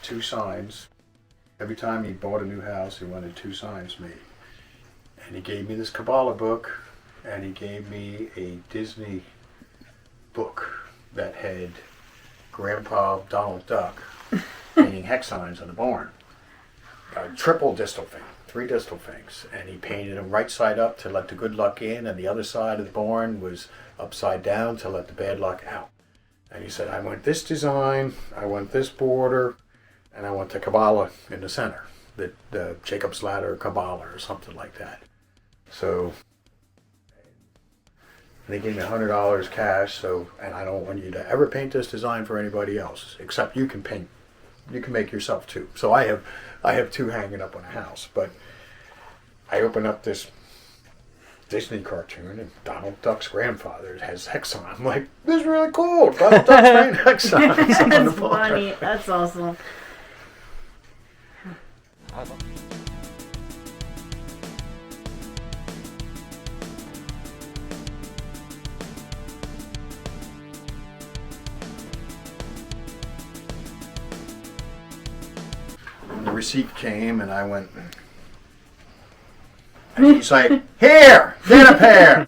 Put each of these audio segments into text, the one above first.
2 signs. Every time he bought a new house, he wanted 2 signs made. And he gave me this Kabbalah book, and he gave me a Disney book that had Grandpa Donald Duck painting hex signs on the barn. A triple distal thing, 3 distal things. And he painted them right side up to let the good luck in, and the other side of the barn was upside down to let the bad luck out. And he said, I want this design, I want this border, and I want the Kabbalah in the center. The Jacob's Ladder Kabbalah or something like that. So they gave me $100 cash, and I don't want you to ever paint this design for anybody else, except you can paint. You can make yourself 2. So I have 2 hanging up on the house, but I open up this Disney cartoon and Donald Duck's grandfather has hex on. I'm like, this is really cool. Donald Duck's painting hex on. That's funny. That's awesome. The receipt came and I went, and he's like, here, get a pair.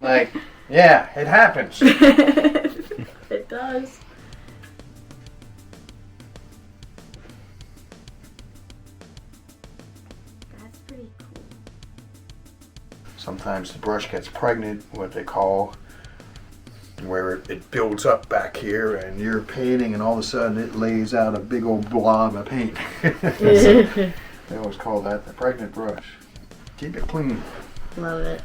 Like, yeah, it happens. It does. That's pretty cool. Sometimes the brush gets pregnant, what they call, where it builds up back here and you're painting and all of a sudden it lays out a big old blob of paint. They always call that the pregnant brush. Keep it clean. Love it.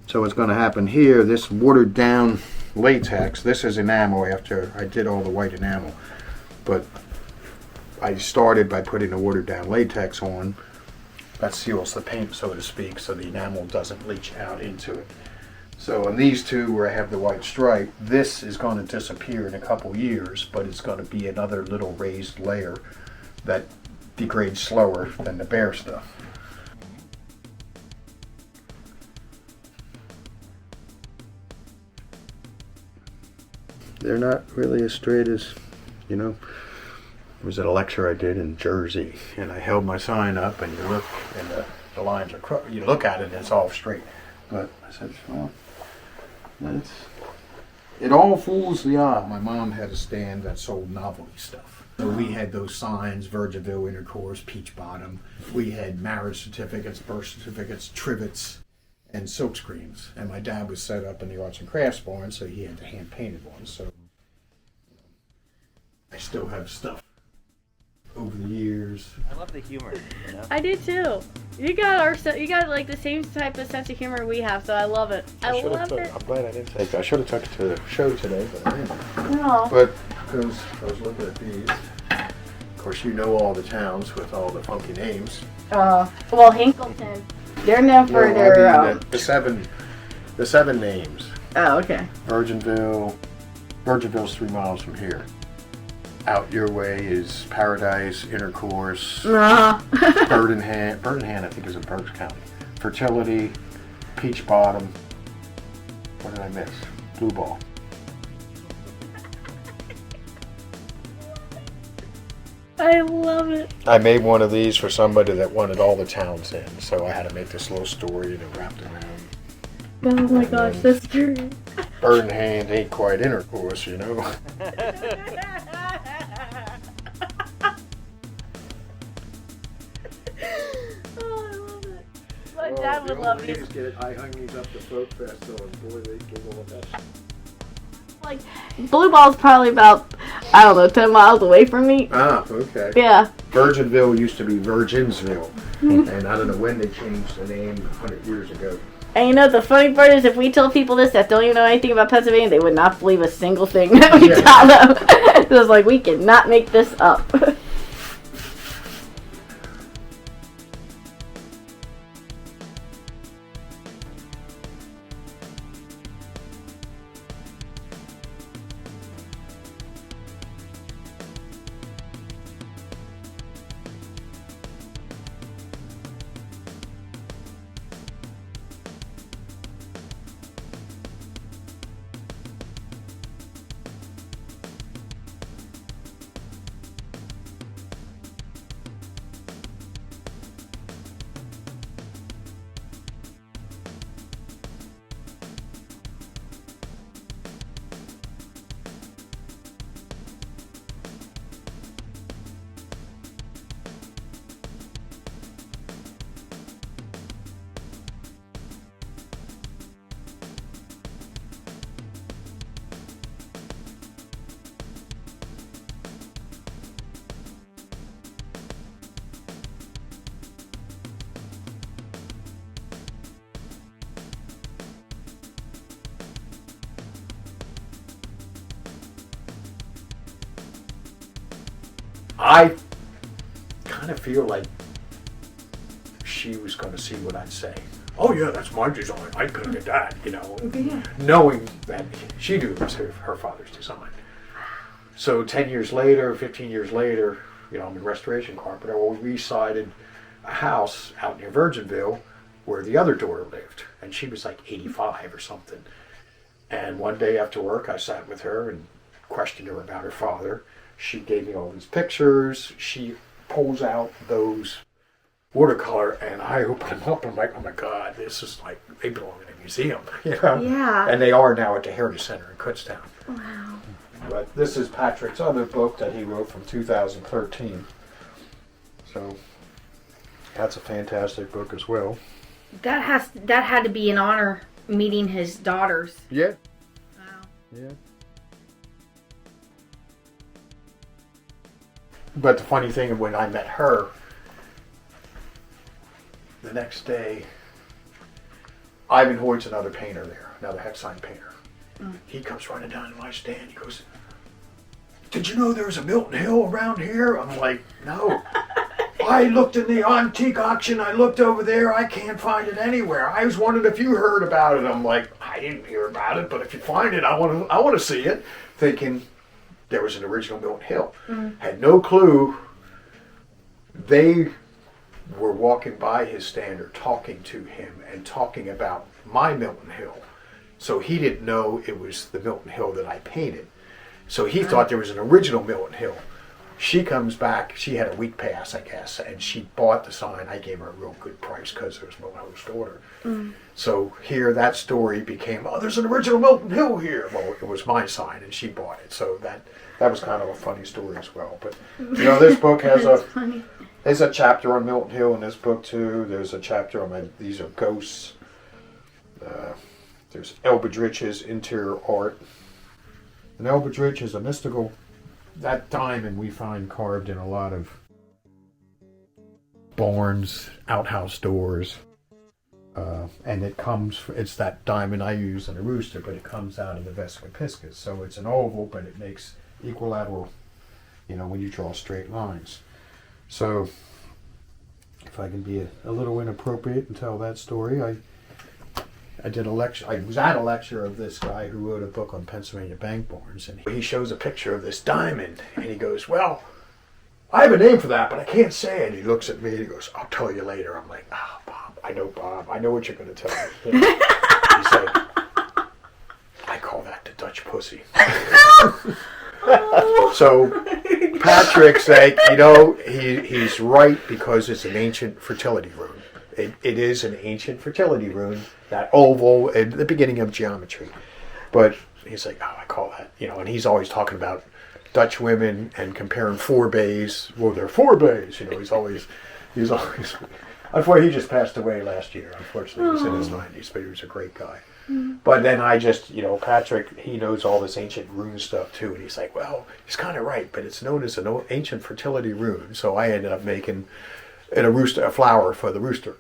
So what's going to happen here, this watered down latex, this is enamel after I did all the white enamel, but I started by putting the watered down latex on. That seals the paint, so to speak, so the enamel doesn't leach out into it. So on these 2 where I have the white stripe, this is going to disappear in a couple years, but it's going to be another little raised layer that degrades slower than the bare stuff. They're not really as straight as, you know. It was at a lecture I did in Jersey, and I held my sign up, and you look, and the lines are, you look at it, and it's all straight. But I said, well, it all fools the eye. My mom had a stand that sold novelty stuff. So we had those signs, Virginville Intercourse, Peach Bottom. We had marriage certificates, birth certificates, trivets, and silk screens. And my dad was set up in the arts and crafts barn, so he had the hand-painted ones. So I still have stuff over the years. I love the humor, you know? I do too. You got like the same type of sense of humor we have, so I love it. I love it. I'm glad I didn't take. I should have took it to the show today, but I didn't. No. But because I was looking at these, of course, you know all the towns with all the funky names. Well, Hinkleton. They're known for their. The seven names. Oh, okay. Virginville's 3 miles from here. Out your way is Paradise, Intercourse, Birdenhand, I think is in Berks County. Fertility, Peach Bottom. What did I miss? Blue Ball. I love it. I made one of these for somebody that wanted all the towns in, so I had to make this little story that wrapped around. Oh my gosh, that's true. Birdenhand ain't quite Intercourse, you know. My dad would love these. I hung these up to Folk Festival, and boy, they giggle at that. Like, Blue Ball's probably about, I don't know, 10 miles away from me. Ah, okay. Yeah. Virginville used to be Virginsville, and I don't know when they changed the name 100 years ago. And you know, the funny part is, if we told people this that don't even know anything about Pennsylvania, they would not believe a single thing that we tell them. It was like, we cannot make this up. I kind of feel like she was going to see what I'd say. Oh yeah, that's my design. I painted that, you know, knowing that she knew it was her father's design. So 10 years later, 15 years later, you know, I'm a restoration carpenter. Well, we sided a house out near Virginville where the other daughter lived, and she was like 85 or something. And one day after work, I sat with her and questioned her about her father. She gave me all these pictures. She pulls out those watercolor, and I open them up. I'm like, oh my God, this is like, they belong in a museum, you know? Yeah. And they are now at the Heritage Center in Kutztown. Wow. But this is Patrick's other book that he wrote from 2013. So that's a fantastic book as well. That had to be an honor meeting his daughters. Yeah. Wow. Yeah. But the funny thing, when I met her, the next day, Ivan Hoyt's another painter there, another HEXED painter. He comes running down to my stand. He goes, "Did you know there was a Milton Hill around here?" I'm like, "No." "I looked in the antique auction. I looked over there. I can't find it anywhere. I was wondering if you heard about it." I'm like, "I didn't hear about it, but if you find it, I want to see it." Thinking there was an original Milton Hill. Had no clue. They were walking by his stand or talking to him and talking about my Milton Hill. So he didn't know it was the Milton Hill that I painted. So he thought there was an original Milton Hill. She comes back, she had a week pass, I guess, and she bought the sign. I gave her a real good price because it was Milton Hill's daughter. So here that story became, oh, there's an original Milton Hill here. Well, it was my sign and she bought it. So that was kind of a funny story as well. But, you know, this book has there's a chapter on Milton Hill in this book too. There's a chapter on these are ghosts. There's Elbridge's interior art. And Elbridge is a mystical, that diamond we find carved in a lot of barns, outhouse doors. And it's that diamond I use in a rooster, but it comes out of the Vesca Piscis. So it's an oval, but it makes equilateral, you know, when you draw straight lines. So if I can be a little inappropriate and tell that story, I did a lecture. I was at a lecture of this guy who wrote a book on Pennsylvania bank barns, and he shows a picture of this diamond, and he goes, "Well, I have a name for that, but I can't say it." And he looks at me and he goes, "I'll tell you later." I'm like, "Oh, Bob, I know what you're going to tell me." He's like, "I call that the Dutch pussy." So Patrick's like, you know, he's right because it's an ancient fertility rune. It is an ancient fertility rune, that oval at the beginning of geometry. But he's like, "Oh, I call that," you know, and he's always talking about Dutch women and comparing fourbays. Well, they're fourbays, you know, he's always, unfortunately, he just passed away last year, unfortunately. He was in his 90s, but he was a great guy. But then I just, you know, Patrick, he knows all this ancient rune stuff too, and he's like, "Well, he's kind of right, but it's known as an ancient fertility rune." So I ended up making a flower for the rooster.